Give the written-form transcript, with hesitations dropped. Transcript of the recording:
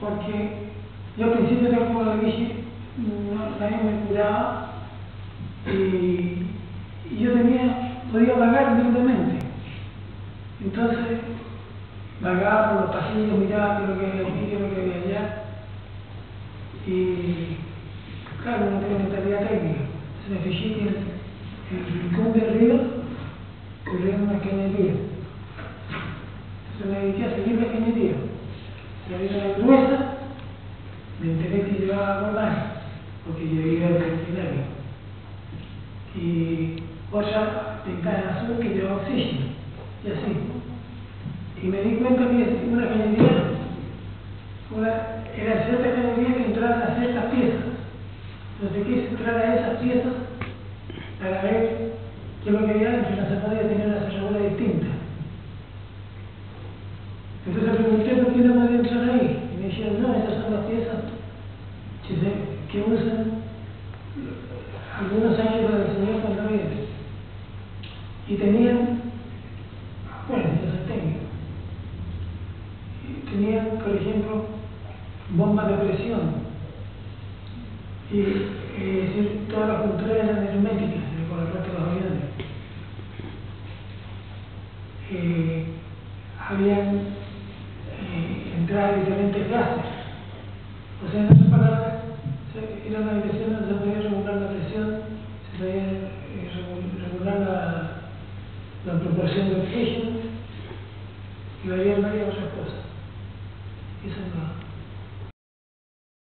porque yo al principio, tal como lo dije, nadie me curaba y yo podía vagar libremente. Entonces, vagaba por los pasillos, miraba qué es lo que había aquí, qué es lo que había allá. Y claro, no tengo mentalidad técnica. Se me fijé que el rincón de arriba corría una cañería. Entonces me dediqué a seguir la cañería. Se abrió la gruesa, me enteré que llevaba bordaje, porque yo iba al veterinario. Y otra ventana azul que llevaba oxígeno, y así. Y me di cuenta que una cañería era cierta cañería que entraban a ciertas piezas. Entonces quise entrar a esas piezas para ver qué es lo que había dentro. No se podía tener una cerradura distinta. Entonces pregunté por qué no podía entrar ahí. Y me dijeron, no, esas son las piezas que usan algunos ángeles del Señor cuando vienen. Y tenían, bueno, yo soy técnico. Tenían, por ejemplo, bombas de presión. Y es decir, todas las culturas eran herméticas por el resto de los aviones. Habían